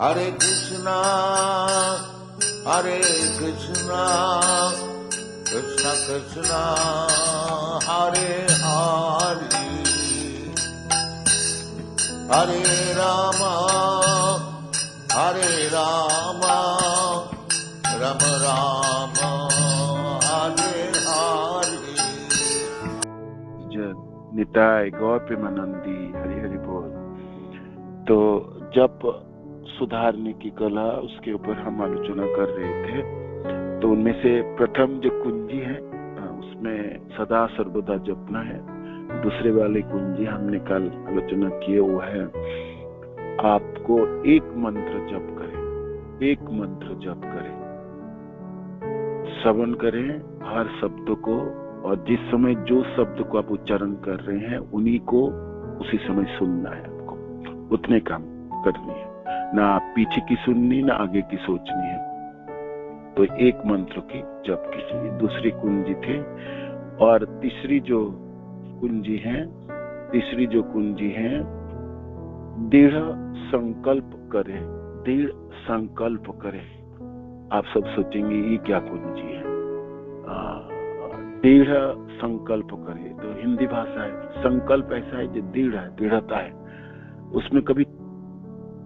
हरे कृष्णा कृष्णा कृष्णा हरे हरे, हरे राम राम राम हरे हरे। जय निताय गौर प्रेमानंदी, हरि हरि बोल। तो जब सुधारने की कला, उसके ऊपर हम आलोचना कर रहे थे, तो उनमें से प्रथम जो कुंजी है उसमें सदा सर्वदा जपना है। दूसरे वाली कुंजी हमने कल आलोचना की, वो है आपको एक मंत्र जप करें, एक मंत्र जप करें, श्रवण करें हर शब्द को, और जिस समय जो शब्द को आप उच्चारण कर रहे हैं उन्हीं को उसी समय सुनना है। आपको उतने काम करनी है, ना पीछे की सुननी ना आगे की सोचनी है। तो एक मंत्र की जप कीजिए। दूसरी कुंजी थी। और तीसरी जो कुंजी है दृढ़ संकल्प करें, दृढ़ संकल्प करें। आप सब सोचेंगे ये क्या कुंजी है। दृढ़ संकल्प करें तो हिंदी भाषा है। संकल्प ऐसा है जो दृढ़ है, दृढ़ता है, उसमें कभी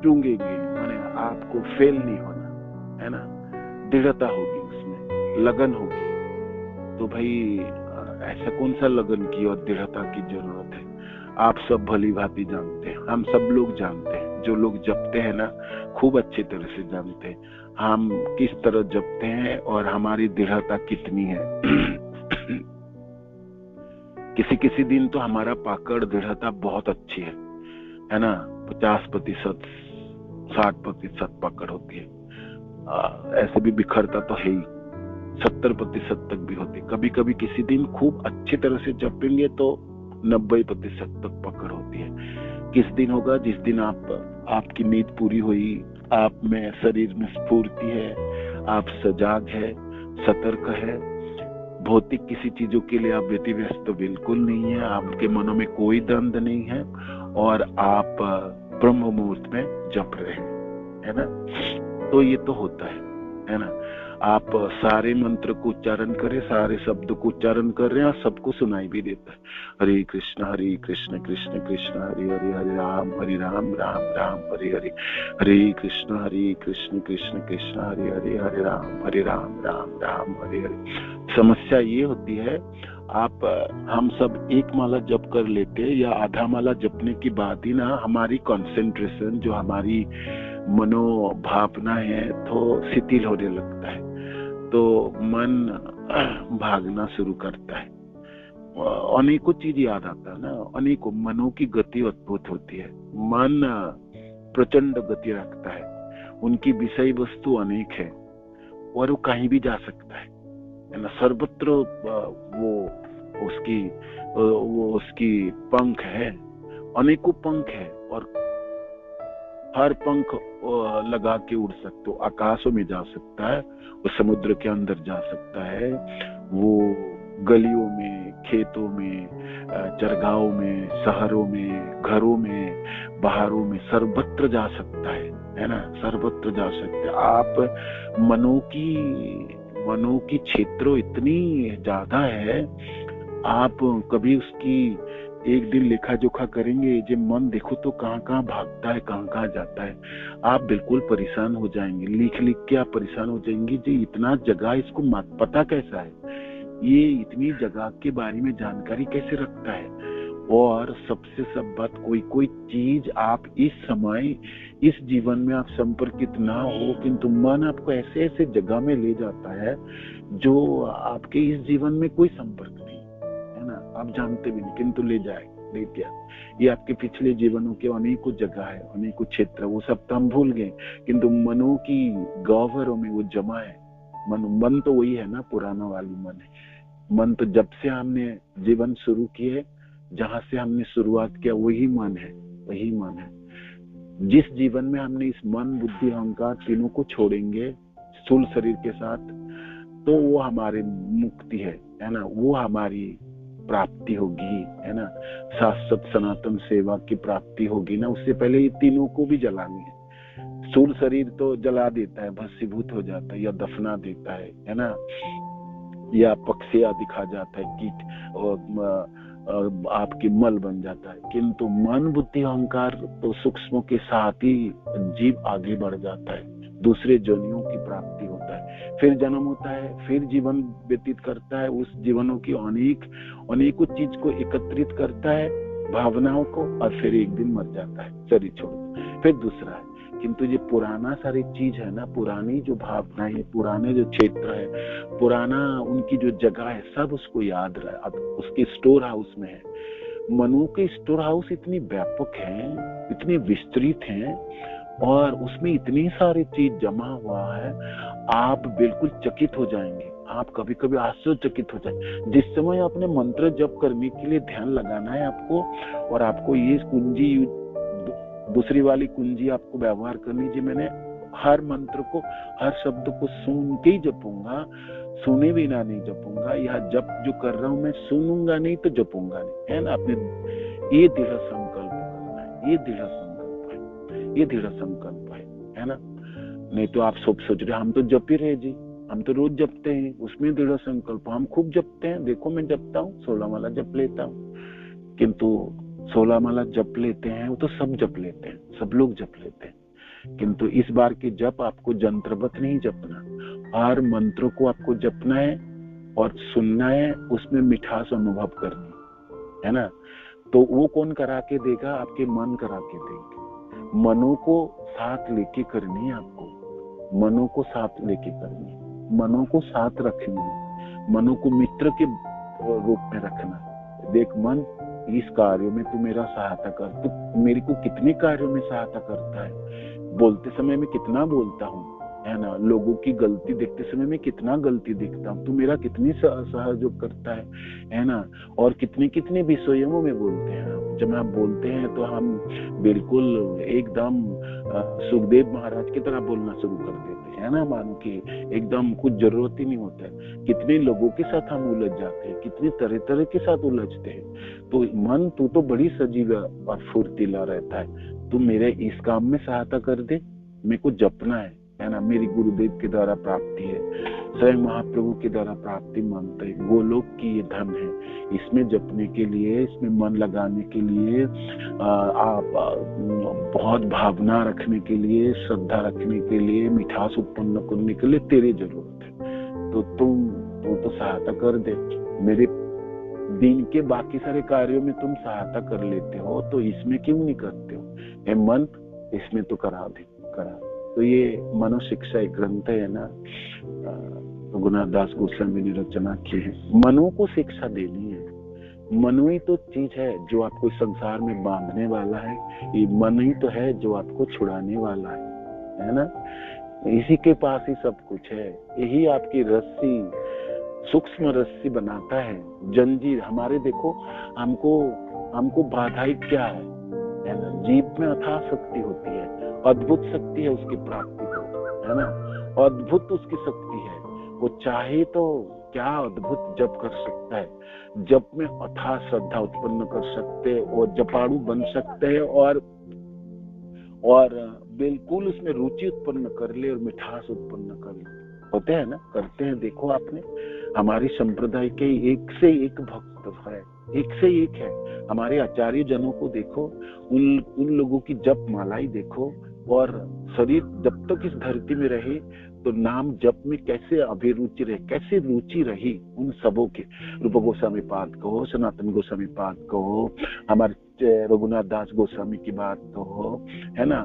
चूकेंगे, माने आपको फेल नहीं होना है ना। दृढ़ता होगी, उसमें लगन होगी। तो भाई ऐसा कौन सा लगन की और दृढ़ता की जरूरत है। आप सब भली भांति जानते हैं, हम सब लोग जानते हैं, जो लोग जपते हैं ना खूब अच्छी तरह से जानते हैं हम किस तरह जपते हैं और हमारी दृढ़ता कितनी है। किसी दिन तो हमारा पाकड़ दृढ़ता बहुत अच्छी है ना। 50%, 60% पकड़ होती है। ऐसे भी बिखरता तो है ही, 70% तक भी होती है। कभी कभी किसी दिन खूब अच्छी तरह से जपेंगे तो 90% तक पकड़ होती है। किस दिन होगा? जिस दिन आपकी नींद पूरी हुई, आप में शरीर में स्फूर्ति है, आप सजाग है, सतर्क है, भौतिक किसी चीजों के लिए आप व्यतिव्यस्त तो बिल्कुल नहीं है, आपके मनों में कोई द्वंद नहीं है, और आप ब्रह्म मुहूर्त में जप रहे हैं, है ना। तो ये तो होता है ना। आप सारे मंत्र को उच्चारण करें, सारे शब्द को उच्चारण कर रहे हैं और सबको सुनाई भी देता है। हरे कृष्ण कृष्ण कृष्ण हरे हरे, हरे राम राम राम हरे हरे, हरे कृष्ण कृष्ण कृष्ण हरे हरे, हरे राम राम हरे हरे। समस्या ये होती है, हम सब एक माला जप कर लेते या आधा माला जपने की बात ही ना, हमारी कंसंट्रेशन जो हमारी मनोभावना है तो शिथिल होने लगता है, तो मन भागना शुरू करता है। अनेकों चीज याद आता है ना, अनेकों मनों की गति अद्भुत होती है। मन प्रचंड गति रखता है, उनकी विषय वस्तु अनेक है और वो कहीं भी जा सकता है ना। सर्वत्र वो उसकी पंख है, अनेकों पंख है, और हर पंख लगा के उड़ सकते हो। आकाशों में जा सकता है, वो समुद्र के अंदर जा सकता है, वो गलियों में, खेतों में, चरगाहों में, शहरों में, घरों में, बाहरों में, सर्वत्र जा सकता है ना। सर्वत्र जा सकते हैं। आप मनों की क्षेत्र इतनी ज्यादा है, आप कभी उसकी एक दिन लेखा जोखा करेंगे, जब मन देखो तो कहाँ भागता है, कहाँ जाता है, आप बिल्कुल परेशान हो जाएंगे। लिख के आप परेशान हो जाएंगे जी इतना जगह, इसको पता कैसा है, ये इतनी जगह के बारे में जानकारी कैसे रखता है। और सबसे सब बात, कोई चीज आप इस समय इस जीवन में आप संपर्कित ना हो, किंतु मन आपको ऐसे ऐसे जगह में ले जाता है जो आपके इस जीवन में कोई संपर्क नहीं है ना, आप जानते भी नहीं, किंतु ले गया। ये आपके पिछले जीवनों के अनेकों जगह है, अनेकों क्षेत्र, वो सब तो हम भूल गए, किंतु मनों की गहवरों में वो जमा है। मन तो वही है ना, पुराना वाली मन है। मन तो जब से हमने जीवन शुरू किए, जहां से हमने शुरुआत किया, वही मन है। जिस जीवन में हमने इस मन, बुद्धि, अहंकार तीनों को छोड़ेंगे स्थूल शरीर के साथ, तो वो हमारी मुक्ति है ना, वो हमारी प्राप्ति होगी, है ना। शाश्वत सनातन सेवा की प्राप्ति होगी ना। उससे पहले ये तीनों को भी जलानी है। स्थूल शरीर तो जला देता है, भस्मीभूत हो जाता है या दफना देता है ना, या पक्षिया दिखा जाता है, कीट और आपकी मल बन जाता है। किंतु मन बुद्धि अहंकार तो सूक्ष्म के साथ ही जीव आगे बढ़ जाता है, दूसरे जन्मों की प्राप्ति होता है, फिर जन्म होता है, फिर जीवन व्यतीत करता है, उस जीवनों की अनेकों चीज को एकत्रित करता है, भावनाओं को, और फिर एक दिन मर जाता है, शरीर छोड़, फिर दूसरा है। किंतु ये पुराना सारी चीज है ना, पुरानी जो भावनाएं, पुराने जो क्षेत्र है, पुराना उनकी जो जगह है, सब उसको याद रहा, अब उसके स्टोर हाउस में है। मनु के स्टोर हाउस इतनी व्यापक है, इतनी विस्तृत है, और उसमें इतनी सारी चीज जमा हुआ है, आप बिल्कुल चकित हो जाएंगे, आप कभी कभी आश्चर्यचकित हो जाए। जिस समय आपने मंत्र जप करने के लिए ध्यान लगाना है आपको, और आपको ये कुंजी, दूसरी वाली कुंजी आपको व्यवहार करनी चाहिए। मैंने हर मंत्र को, हर शब्द को सुन के ही जपूंगा, सुने बिना नहीं जपूंगा, या जप जो कर रहा हूं मैं सुनूंगा नहीं तो जपूंगा नहीं, है ना। आपने ये दृढ़ संकल्प करना है, ये दृढ़ संकल्प है, ये दृढ़ संकल्प है ना। नहीं तो आप सब सोच रहे हम तो जप ही रहे जी, हम तो रोज जपते हैं, उसमें दृढ़ संकल्प, हम खूब जपते हैं, देखो मैं जपता हूँ, 16 माला जप लेता हूँ। किंतु 16 माला जप लेते हैं, वो तो सब जप लेते हैं, सब लोग जप लेते हैं, किंतु इस बार की जप आपको जंत्रवत नहीं जपना, हर मंत्र को आपको जपना है और सुनना है, उसमें मिठास अनुभव करनी है ना। तो वो कौन करा के देगा? आपके मन करा के देंगे। मनो को साथ लेके करनी है आपको, मनो को साथ लेके करनी है, मनो को साथ रखनी है, मनो को मित्र के रूप में रखना है। देख मन, इस कार्य में तू मेरा सहायता कर, तू मेरे को कितने कार्यों में सहायता करता है, बोलते समय में कितना बोलता हूँ, है ना, लोगों की गलती देखते समय में कितना गलती देखता हूँ, तू मेरा कितनी सहयोग करता है ना। और कितने कितने विषयों में बोलते हैं, जब आप बोलते हैं तो हम बिल्कुल एकदम सुखदेव महाराज की तरह बोलना शुरू कर देते हैं ना, मान के एकदम कुछ जरूरत ही नहीं होता है। कितने लोगों के साथ हम उलझ जाते हैं, कितने तरह तरह के साथ उलझते हैं। तो मन, तू तो बड़ी सजीव और फुर्तीला रहता है, तू मेरे इस काम में सहायता कर दे, मेरे को जपना है ना। मेरी गुरुदेव के द्वारा प्राप्ति है, स्वयं महाप्रभु के द्वारा प्राप्ति मानते हैं, गोलोक की ये धन है, इसमें जपने के लिए, इसमें मन लगाने के लिए, आप बहुत भावना रखने के लिए, श्रद्धा रखने के लिए, मिठास उत्पन्न करने के लिए तेरी जरूरत है। तो तुम तो सहायता कर दे, मेरे दिन के बाकी सारे कार्यों में तुम सहायता कर लेते हो, तो इसमें क्यों नहीं करते हो? हे मन, इसमें तो करा दे, करा। तो ये मनोशिक्षा एक ग्रंथ है ना, रघुनाथ दास गोस्वामी ने रचना की है। मनो को शिक्षा देनी है, मनो ही तो चीज है जो आपको संसार में बांधने वाला है, ये मन ही तो है जो आपको छुड़ाने वाला है ना। इसी के पास ही सब कुछ है, यही आपकी रस्सी, सूक्ष्म रस्सी बनाता है, जंजीर। हमारे देखो, हमको बाधाएं क्या है ना, जीव में अथाह शक्ति होती है, अद्भुत शक्ति है उसकी प्राप्ति को, है ना, अद्भुत उसकी शक्ति है। वो चाहे तो क्या अद्भुत जप कर सकता है, जप में अथाह श्रद्धा उत्पन्न कर सकते हैं, और जपाड़ू बन सकते हैं, और बिल्कुल उसमें रुचि उत्पन्न कर ले और मिठास उत्पन्न कर ले। होते हैं ना, करते हैं, देखो आपने, हमारी संप्रदाय के एक से एक भक्त है, एक से एक है। हमारे आचार्य जनों को देखो, उन लोगों की जप मालाई देखो, और शरीर जब तक इस धरती में रहे तो नाम जप में कैसे अभिरुचि रहे, कैसे रुचि रही उन सबों के। रूप गोस्वामी पाद कहो, सनातन गोस्वामी पाद कहो, हमारे रघुनाथ दास गोस्वामी की बात कहो, है ना।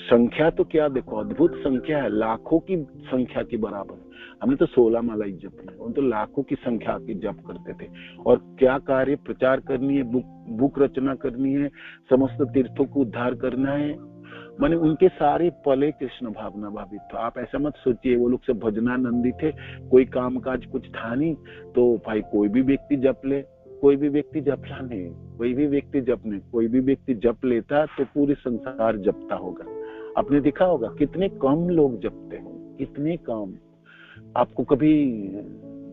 संख्या तो क्या देखो, अद्भुत संख्या है, लाखों की संख्या के बराबर। हमने तो 16 माला ही जप है, उन तो लाखों की संख्या की जप करते थे। और क्या कार्य, प्रचार करनी है, बुक रचना करनी है, समस्त तीर्थों को उद्धार करना है, माने उनके सारे पले कृष्ण भावना भावित था। आप ऐसा मत सोचिए वो लोग सब भजनानंदी थे, कोई काम काज कुछ था नहीं, तो भाई कोई भी व्यक्ति जप ले, कोई भी व्यक्ति जपला नहीं, कोई भी व्यक्ति जपने, कोई भी व्यक्ति जप लेता तो पूरे संसार जपता होगा। आपने देखा होगा कितने कम लोग जपते हैं, कितने कम। आपको कभी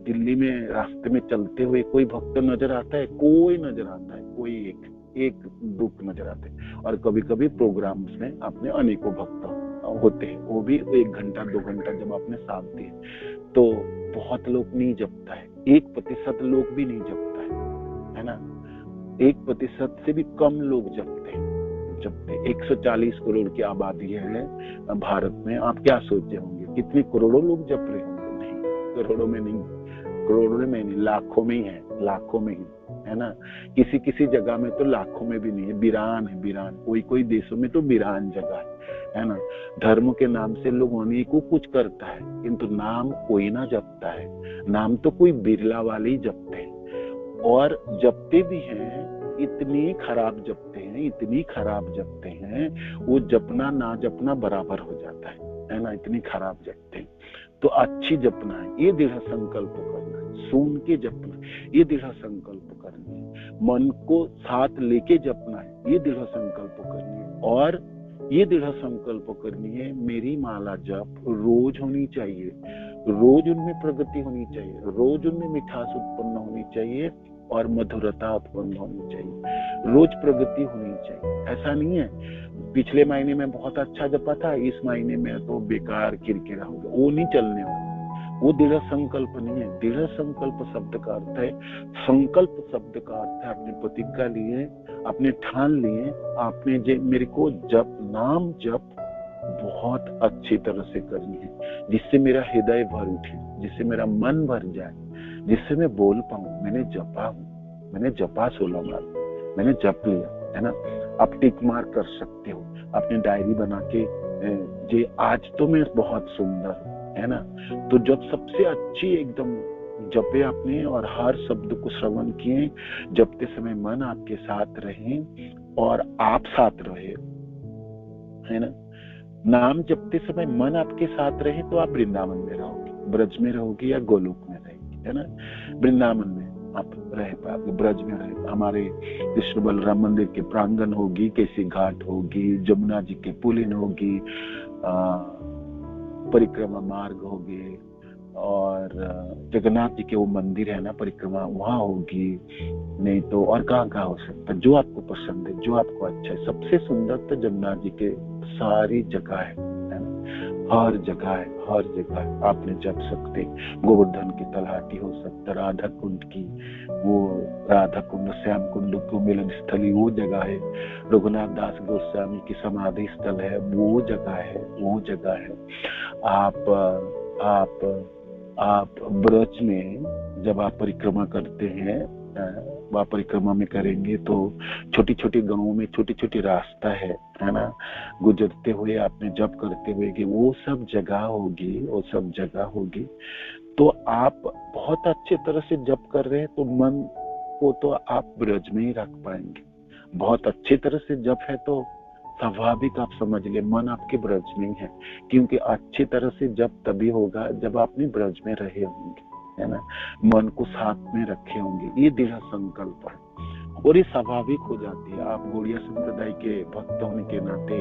दिल्ली में रास्ते में चलते हुए कोई भक्त नजर आता है? कोई नजर आता है, कोई एक दुख नजर आते हैं। और कभी कभी प्रोग्राम्स में आपने अनेकों भक्त होते हैं, वो भी 1 घंटा 2 घंटा जब आपने साथ दिए। तो बहुत लोग नहीं जपता है, 1% लोग भी नहीं जपता है ना। 1% से भी कम लोग जपते हैं। 140 करोड़ की आबादी है भारत में। आप क्या सोचे होंगे कितने करोड़ों लोग जप रहे होंगे? नहीं, करोड़ों में नहीं, लाखों में ही है, लाखों में ही है ना। किसी जगह में तो लाखों में भी नहीं है, बिरान है, बिरान। कोई देशों में तो बिरान जगह है ना। धर्म के नाम से लोग अनेक को कुछ करता है, किंतु नाम कोई ना जपता है। नाम तो कोई बिरला वाले ही जपते हैं, और जपते भी हैं इतनी खराब जपते हैं, वो जपना ना जपना बराबर हो जाता है ना। इतनी खराब जपते हैं। तो अच्छी जपना है, ये दृढ़ संकल्प करना है। सुन के जपना, ये दृढ़ संकल्प करना है। मन को साथ लेके जपना है, ये दृढ़ संकल्प करनी है। और ये दृढ़ संकल्प करनी है, मेरी माला जप रोज होनी चाहिए, रोज उनमें प्रगति होनी चाहिए, रोज उनमें मिठास उत्पन्न होनी चाहिए और मधुरता उत्पन्न होनी चाहिए, रोज प्रगति होनी चाहिए। ऐसा नहीं है पिछले महीने में बहुत अच्छा जपा था, इस महीने में तो बेकार किरकिरा हो गया, वो नहीं चलने वाला। वो दृढ़ संकल्प नहीं है। दृढ़ संकल्प शब्द का अर्थ है, संकल्प शब्द का अर्थ है आपने प्रतिज्ञा लिए, आपने ठान लिए, आपने मेरे को जप, नाम जप बहुत अच्छी तरह से करनी है, जिससे मेरा हृदय भर उठे, जिससे मेरा मन भर जाए, जिससे मैं बोल पाऊं मैंने जपा 16 बार, मैंने जप लिया, है ना। आप टिक मार्क कर सकते हो, अपनी डायरी बना के जे आज तो मैं बहुत सुंदर, है ना। तो जब सबसे अच्छी एकदम जपे आपने और हर शब्द को श्रवण किए, जपते समय मन आपके साथ रहे और आप साथ रहे, है ना। नाम जपते समय मन आपके साथ रहे तो आप वृंदावन में रहोगे, ब्रज में रहोगे या गोलोक में रहेंगे, है ना। वृंदावन में आप रह पाओगे, ब्रज में रहे, हमारे कृष्ण बलराम मंदिर के प्रांगण होगी, केसी घाट होगी, जमुना जी के पुलिन होगी, परिक्रमा मार्ग होगी, और जगन्नाथ जी के वो मंदिर है ना परिक्रमा, वहां होगी। नहीं तो और कहाँ हो सकता है, जो आपको पसंद है, जो आपको अच्छा है। सबसे सुंदर तो जगन्नाथ जी के सारी जगह है ना, हर जगह है, आपने जप सकते। गोवर्धन की तलहटी हो सकता, राधा कुंड की, वो राधा कुंड श्याम कुंड को मिलन स्थली वो जगह है, रघुनाथ दास गोस्वामी की समाधि स्थल है वो जगह है। आप ब्रज में जब आप परिक्रमा करते हैं, वहाँ परिक्रमा में करेंगे तो छोटी छोटी गांवों में छोटी छोटी रास्ता है ना, गुजरते हुए आपने जप करते हुए कि वो सब जगह होगी। तो आप बहुत अच्छे तरह से जप कर रहे हैं तो मन को तो आप ब्रज में ही रख पाएंगे। बहुत अच्छी तरह से जप है तो स्वाभाविक आप समझ ले मन आपके ब्रज में ही है, क्योंकि अच्छी तरह से जप तभी होगा जब आपने ब्रज में रहे होंगे, है ना, मन को साथ में रखे होंगे। ये दृढ़ संकल्प है और ये स्वाभाविक हो जाती है। आप गौड़िया संप्रदाय के भक्त होने के नाते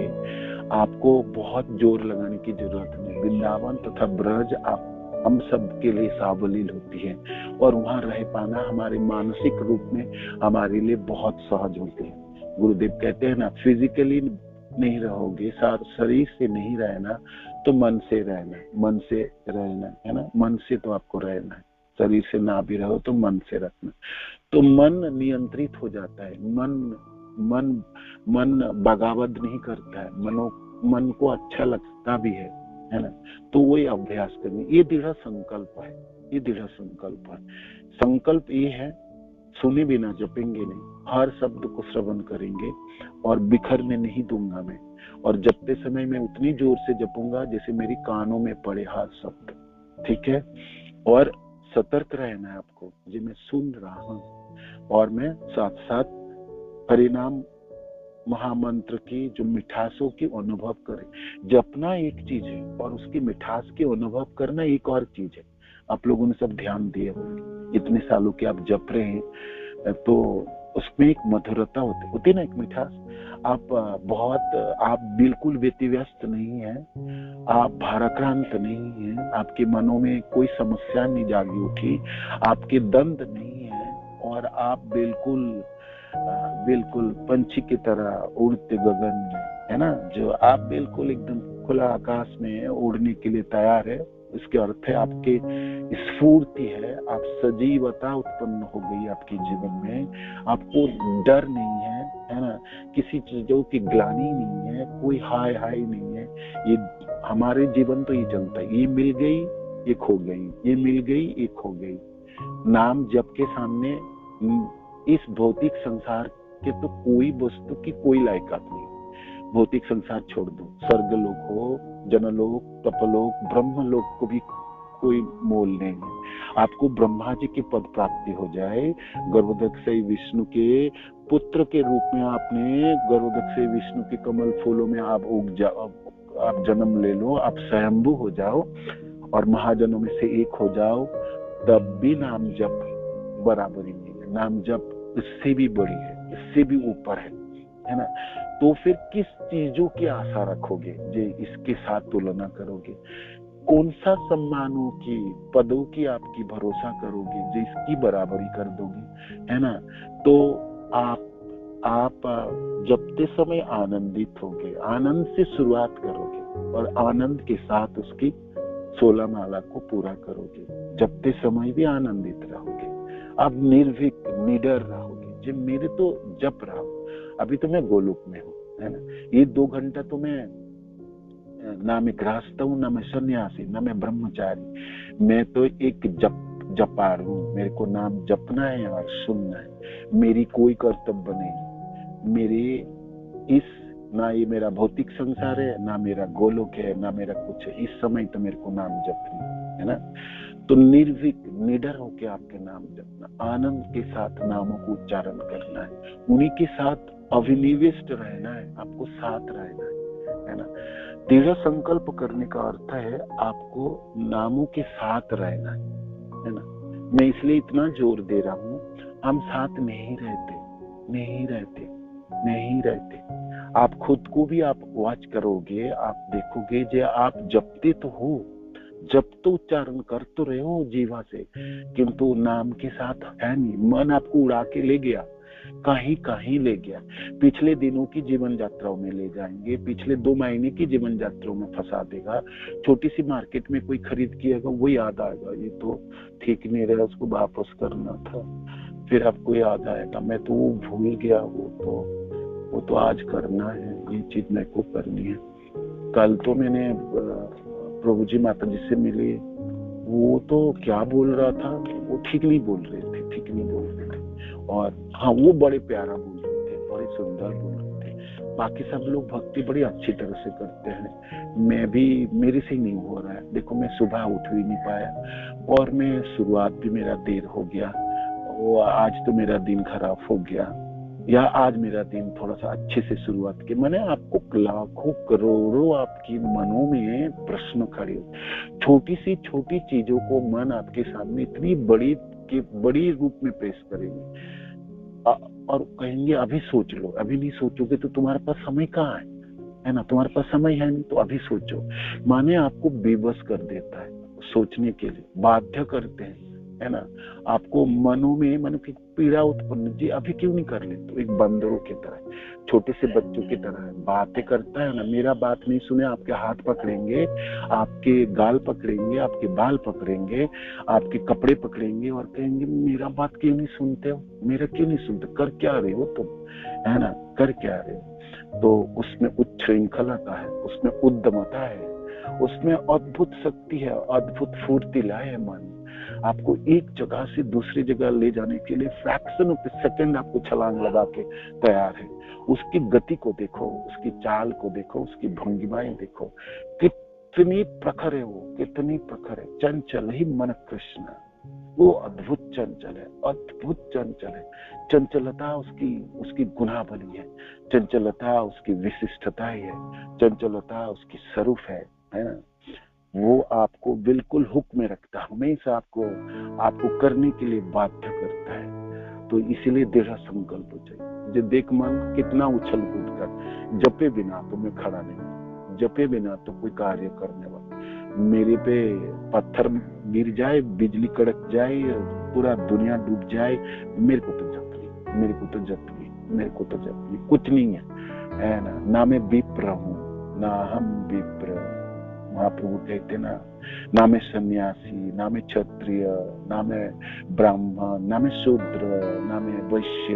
आपको बहुत जोर लगाने की जरूरत नहीं। वृंदावन तथा ब्रज आप हम सब के लिए सावलील होती है और वहां रह पाना हमारे मानसिक रूप में हमारे लिए बहुत सहज होते हैं। गुरुदेव कहते हैं ना, फिजिकली नहीं रहोगे, शरीर से नहीं रहना तो मन से रहना, है ना। मन से तो आपको रहना है, शरीर से ना भी रहो तो मन से रखना। तो मन नियंत्रित हो जाता है, मन बगावत नहीं करता है, मन को अच्छा लगता भी है ना। तो वही अभ्यास करनी, ये दृढ़ संकल्प है। संकल्प ये है, सुने बिना जपेंगे नहीं, हर शब्द को श्रवण करेंगे और बिखरने नहीं दूंगा मैं। और जपते समय मैं उतनी जोर से जपूंगा जैसे मेरी कानों में पड़े हर शब्द, ठीक है। और सतर्क रहना है आपको, जो मैं सुन रहा हूं और मैं साथ साथ परिणाम महामंत्र की जो मिठासों की अनुभव करें। जपना एक चीज है और उसकी मिठास की अनुभव करना एक और चीज है। आप लोगों ने सब ध्यान दिए होंगे, इतने सालों के आप जप रहे हैं तो उसमें एक मधुरता होती ना, एक मिठास। आप बिल्कुल व्यतिव्यस्त नहीं है, आप भाराक्रांत नहीं है, आपके मनों में कोई समस्या नहीं जागी उठी, आपके दंड नहीं है और आप बिल्कुल पंछी की तरह उड़ते गगन में, है ना, जो आप बिल्कुल एकदम खुला आकाश में उड़ने के लिए तैयार है। इसके अर्थ है आपके स्फूर्ति है, आप सजीवता उत्पन्न हो गई आपके जीवन में, आपको डर नहीं है ना, किसी चीजों की ग्लानि नहीं है, कोई हाय हाय नहीं है। ये हमारे जीवन तो ये चलता है, ये मिल गई ये खो गई, ये मिल गई ये खो गई। नाम जप के सामने इस भौतिक संसार के तो कोई वस्तु की कोई लायकात नहीं। भौतिक संसार छोड़ दो, स्वर्गलोक हो, जनलोक, तपलोक, ब्रह्मलोक को भी कोई मोल नहीं है। आपको ब्रह्मा जी की पद प्राप्ति हो जाए, गर्भोदक्षयी विष्णु के पुत्र के रूप में आपने गर्भोदक्षयी विष्णु के कमल फूलों में आप उग जाओ, आप जन्म ले लो, आप स्वयंभू हो जाओ और महाजनों में से एक हो जाओ, तब भी नाम जप बराबरी नहीं है। नाम जप इससे भी बड़ी है, इससे भी ऊपर है ना। तो फिर किस चीजों की आशा रखोगे जो इसके साथ तुलना करोगे? कौन सा सम्मानों की, पदों की आपकी भरोसा करोगे जो इसकी बराबरी कर दोगे, है ना। तो आप जपते समय आनंदित होगे, आनंद से शुरुआत करोगे और आनंद के साथ उसकी 16 माला को पूरा करोगे। जपते समय भी आनंदित रहोगे, अब निर्भीक निडर रहोगे। जो मेरे तो जप रहा हूं, अभी तो मैं गोलोक में हूँ, है ना। ये 2 घंटा तो मैं ना मैं गृहस्थ हूँ, ना मैं सन्यासी, ना मैं ब्रह्मचारी, मैं तो एक जपार हूँ। मेरे को नाम जपना है और सुनना है, मेरी कोई कर्तव्य नहीं। मेरे इस ना ये मेरा भौतिक संसार है, ना मेरा गोलोक है, ना मेरा कुछ है। इस समय तो मेरे को नाम जपना है ना। तो निर्भीक निडर होके आपके नाम जपना, आनंद के साथ नामों को उच्चारण करना है, उन्हीं के साथ अभिनिविष्ट रहना है, आपको साथ रहना है ना। दृढ़ संकल्प करने का अर्थ है आपको नामों के साथ रहना है ना। मैं इसलिए इतना जोर दे रहा हूँ, हम साथ नहीं रहते। आप खुद को भी आप वॉच करोगे, आप देखोगे जो आप जपते तो हो, जब तो उच्चारण कर तो रहे हो जीवा से, किंतु नाम के साथ है नहीं। मन आपको उड़ा के ले गया, कहीं ले गया, पिछले दिनों की जीवन यात्राओं में ले जाएंगे, पिछले 2 महीने की जीवन यात्राओं में फंसा देगा। छोटी सी मार्केट में कोई खरीद किएगा, वो याद आएगा ये तो ठीक नहीं रहा, उसको वापस करना था। फिर आपको याद आएगा मैं तो वो भूल गया, वो तो आज करना है, ये चीज मेरे को करनी है। कल तो मैंने प्रभु जी माता जी से मिले, वो तो क्या बोल रहा था, वो ठीक नहीं बोल रहे थे। और हाँ, वो बड़े प्यारा बोल रहे थे, बड़े सुंदर बोल रहे थे। बाकी सब लोग भक्ति बड़ी अच्छी तरह से करते हैं, मैं भी, मेरे से ही नहीं हो रहा है। देखो मैं सुबह उठ भी नहीं पाया और मैं शुरुआत भी मेरा देर हो गया, वो आज तो मेरा दिन खराब हो गया, या आज मेरा दिन थोड़ा सा अच्छे से शुरुआत की। मैंने आपको लाखों करोड़ों आपकी मनों में प्रश्न खड़े, छोटी सी छोटी चीजों को मन आपके सामने इतनी बड़ी रूप में पेश करेंगे और कहेंगे अभी सोच लो। अभी नहीं सोचोगे तो तुम्हारे पास समय कहाँ है ना। तुम्हारे पास समय है नहीं तो अभी सोचो। माने आपको बेबस कर देता है, सोचने के लिए बाध्य करते हैं, है ना। आपको मनों में मन की पीड़ा उत्पन्न, जी अभी क्यों नहीं कर ले। तो एक बंदरों की तरह, छोटे से बच्चों की तरह बातें करता है ना। मेरा बात नहीं सुने, आपके हाथ पकड़ेंगे, आपके गाल पकड़ेंगे, आपके बाल पकड़ेंगे, आपके कपड़े पकड़ेंगे और कहेंगे मेरा बात क्यों नहीं सुनते हो, मेरा क्यों नहीं सुनते, कर क्या रहे हो तुम, है ना, कर क्या रहे हो। तो उसमें उच्छृंखलता है, उसमें उद्यमता है, उसमें अद्भुत शक्ति है, अद्भुत फुर्तीला है मन। आपको एक जगह से दूसरी जगह ले जाने के लिए फ्रैक्शन ऑफ सेकंड आपको छलांग लगा के तैयार है। उसकी गति को देखो, उसकी चाल को देखो, उसकी भंगिमाएं देखो, कितनी प्रखर है वो, कितनी प्रखर है। चंचल ही मन कृष्ण, वो अद्भुत चंचल है, अद्भुत चंचल है। चंचलता उसकी गुणावली है, चंचलता उसकी विशिष्टता है, चंचलता उसकी स्वरूप है ना। वो आपको बिल्कुल हुक में रखता है, हमेशा आपको करने के लिए बाध्य करता है। तो इसीलिए दृढ़ संकल्प चाहिए। जो देख मन कितना उछल कूद कर, जपे बिना तो मैं खड़ा नहीं, जपे बिना तो कोई कार्य करने वाला। मेरे पे पत्थर गिर जाए, बिजली कड़क जाए, पूरा दुनिया डूब जाए, मेरे को तो जप ली, कुछ नहीं है ना। मैं विप्र हूँ, ना हम विप्र। महाप्रभु कहते ना मैं सन्यासी, ना मैं क्षत्रिय, ना मैं ब्राह्मण, ना मैं शूद्र, ना मैं वैश्य,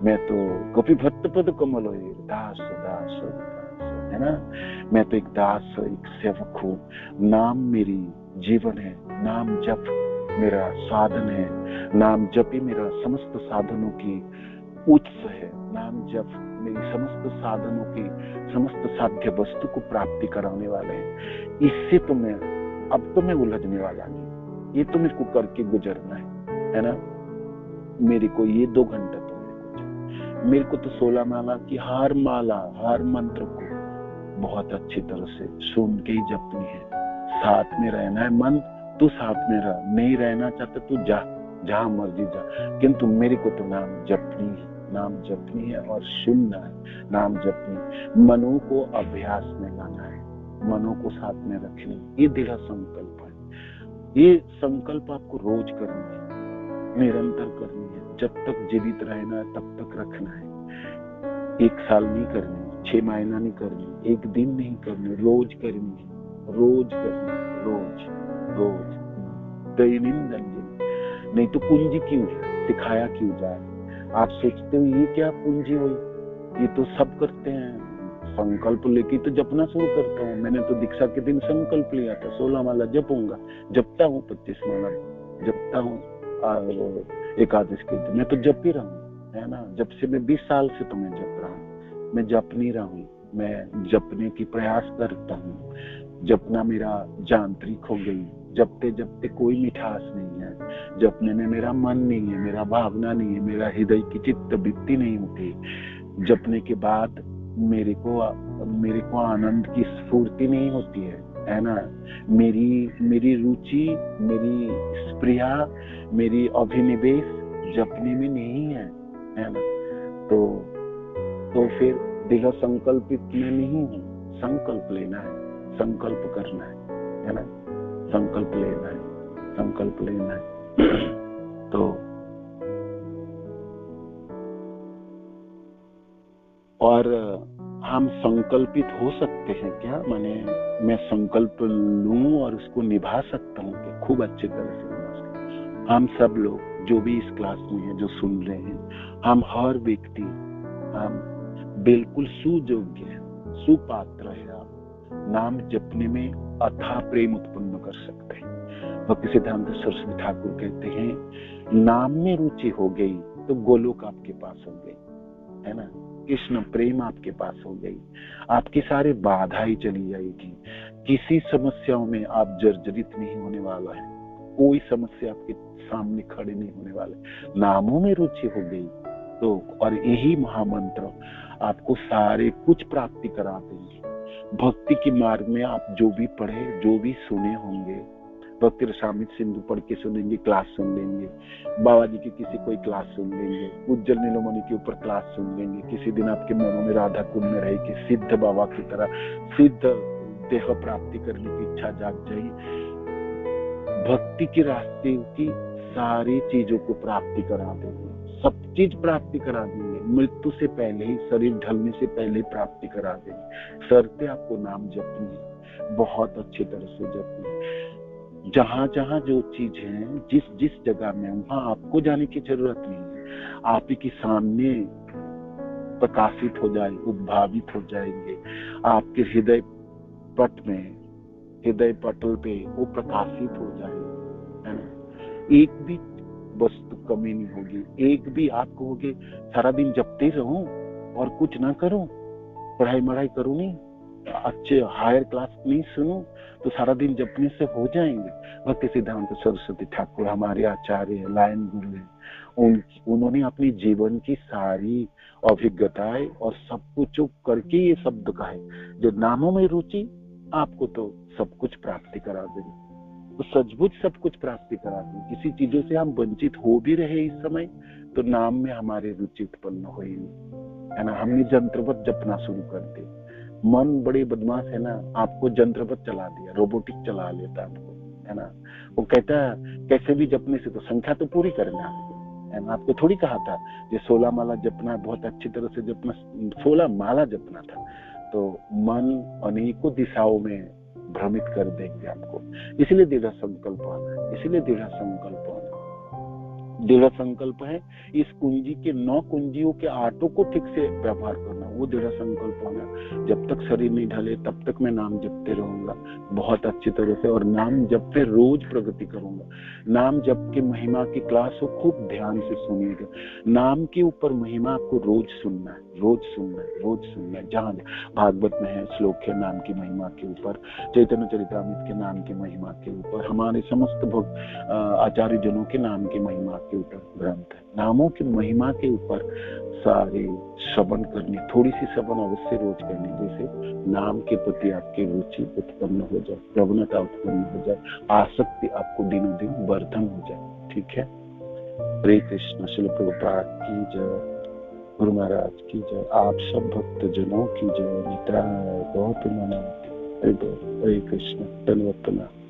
मैं तो गोपी भट्ट पद कमल दास दास दास, है ना। मैं तो एक दास, एक सेवक हूँ। नाम मेरी जीवन है, नाम जप मेरा साधन है, नाम जप ही मेरा समस्त साधनों की उत्स है। नाम जप मेरी समस्त साधनों की समस्त साध्य वस्तु को प्राप्ति कराने वाले हैं। इससे तो मैं अब तो मैं उलझने वाला नहीं, ये तो मेरे को करके गुजरना है ना। मेरे को ये 2 घंटा तो मेरे को तो 16 माला की हर माला, हर मंत्र को बहुत अच्छी तरह से सुन के ही जपनी है। साथ में रहना है। मन तू साथ में रह, नहीं रहना चाहते तू जा, जहां मर्जी जा, किंतु मेरे को तो नाम जपनी है, नाम जपनी है और सुनना है। नाम जपनी, मनों को अभ्यास में लाना है, मनों को साथ में रखनी, ये दृढ़ संकल्प है। ये संकल्प आपको रोज करनी है, निरंतर करनी है। जब तक जीवित रहना है तब तक रखना है। 1 साल नहीं करनी, 6 महीना नहीं करनी, 1 दिन नहीं करनी, रोज करनी है, रोज करनी, रोज रोज दैनंदिन। नहीं तो पूंजी क्यों सिखाया क्यों जाए? आप सोचते हो ये क्या पूंजी हुई, ये तो सब करते हैं। संकल्प लेके तो जपना शुरू करता हूँ। मैंने तो दीक्षा के दिन संकल्प लिया था 16 माला जपूंगा, जपता हूँ 25 माला जपता हूँ, एकादश के दिन मैं तो जप ही रहा हूँ, है ना। जब से मैं 20 साल से तो मैं जप रहा हूँ, मैं जप नहीं रहा हूँ, मैं जपने की प्रयास करता हूँ। जपना मेरा यांत्रिक हो गई, जपते जपते कोई मिठास नहीं है। जपने में मेरा मन नहीं है, मेरा भावना नहीं है, मेरा हृदय की चित्त वृत्ति नहीं होती। जपने के बाद मेरे को आनंद की स्फूर्ति नहीं होती है ना। मेरी रुचि, मेरी स्प्रिया, मेरी अभिनिवेश जपने में नहीं है ना। तो फिर दृढ़ संकल्पित में नहीं हूँ। संकल्प लेना है, संकल्प करना है ना। संकल्प लेना है, संकल्प लेना है। तो और हम संकल्पित हो सकते हैं क्या? माने मैं संकल्प लूं और उसको निभा सकता हूँ कि खूब अच्छी तरह से निभा सकता हूँ। हम सब लोग जो भी इस क्लास में हैं, जो सुन रहे हैं, हम हर व्यक्ति हम बिल्कुल सुयोग्य है, सुपात्र है। आप नाम जपने में अथाह प्रेम उत्पन्न कर सकते हैं। भक्ति सिद्धांत सरस्वती ठाकुर कहते हैं, नाम में रुचि हो गई तो गोलोक आपके पास हो गई, है ना। कृष्ण प्रेम आपके पास हो गई, आपकी सारी बाधाएं चली जाएगी। किसी समस्याओं में आप जर्जरित नहीं होने वाला है, कोई समस्या आपके सामने खड़े नहीं होने वाले। नामों में रुचि हो गई तो, और यही महामंत्र आपको सारे कुछ प्राप्ति करा देंगे। भक्ति के मार्ग में आप जो भी पढ़े, जो भी सुने होंगे, भक्ति रसामृत सिंधु पढ़ के सुनेंगे, क्लास सुन लेंगे, बाबा जी की किसी कोई क्लास सुन लेंगे, उज्जवल नीलोमणि के ऊपर क्लास सुन लेंगे। किसी दिन आपके मनों में राधा कुंड में रहे कि सिद्ध बाबा की तरह सिद्ध देह प्राप्ति करने की इच्छा जाग जाए। भक्ति के रास्ते की सारी चीजों को प्राप्ति करा देंगे, सब चीज प्राप्ति करा देंगे। मृत्यु से पहले ही, शरीर ढलने से पहले प्राप्ति करा देंगे। शर्तें आपको नाम जपनी है, बहुत अच्छी तरह से जपनी है। जहां जहां जो चीज है, जिस जिस जगह में, वहां आपको जाने की जरूरत नहीं है। आप ही के सामने प्रकाशित हो जाए, उद्भावित हो जाएंगे। आपके हृदय पट में, हृदय पटल पे वो प्रकाशित हो जाए, है ना। एक भी वस्तु कमी नहीं होगी। एक भी आप कहोगे सारा दिन जपते रहूं और कुछ ना करूं, पढ़ाई मढ़ाई करूं नहीं, अच्छे हायर क्लास नहीं सुनूं, तो सारा दिन जपने से हो जाएंगे। भक्ति सिद्धांत सरस्वती ठाकुर हमारे आचार्य, लायन गुरु हैं। उन्होंने अपनी जीवन की सारी अभिज्ञताएं और सब कुछ करके ये शब्द कहे, जो नामों में रुचि आपको तो सब कुछ प्राप्ति करा देगी। तो सचमुच सब कुछ प्राप्ति करा देगी। किसी चीजों से हम वंचित हो भी रहे इस समय, तो नाम में हमारी रुचि उत्पन्न हुई, है ना। हमने जंत्रवत जपना शुरू कर दिया। मन बड़े बदमाश है ना, आपको जंत्रवत चला दिया, रोबोटिक चला लेता आपको, है ना। वो कहता है कैसे भी जपने से तो संख्या तो पूरी करना आपको, है ना। आपको थोड़ी कहा था ये 16 माला जपना, बहुत अच्छी तरह से जपना, 16 माला जपना था। तो मन अनेकों दिशाओं में भ्रमित कर देंगे आपको। इसलिए दृढ़ संकल्प आना है, इसलिए दृढ़ संकल्प आना। दृढ़ संकल्प है इस कुंजी के 9 कुंजियों के 8 को ठीक से व्यवहार करना, वो दृढ़ संकल्प होना। जब तक शरीर नहीं ढले तब तक मैं नाम जपते रहूंगा बहुत अच्छी तरह से, और नाम जपते रोज प्रगति करूंगा। नाम जप के महिमा की क्लास हो, खूब ध्यान से सुनिएगा। नाम के ऊपर महिमा आपको रोज सुनना है, रोज सुनना है, रोज सुनना है। जहाँ भागवत में है श्लोक है नाम की महिमा के ऊपर, चैतन्य चरितामृत के नाम की महिमा के ऊपर, हमारे समस्त आचार्य जनों के नाम की महिमा के ऊपर ग्रंथ है। नामों की महिमा के ऊपर सारे श्रवण करनी, थोड़ी सी श्रवण अवश्य रोज करनी, जैसे नाम के प्रति आपकी रुचि उत्पन्न हो जाए, प्रवणता उत्पन्न हो जाए, आसक्ति आपको दिनों दिन वर्धन हो जाए। ठीक है। हरे कृष्ण। श्रील प्रभुपाद की जय, गुरु महाराज की जय, आप सब भक्त जनों की जय। नित्यानंद गौतम हरे कृष्ण। धन्यवाद।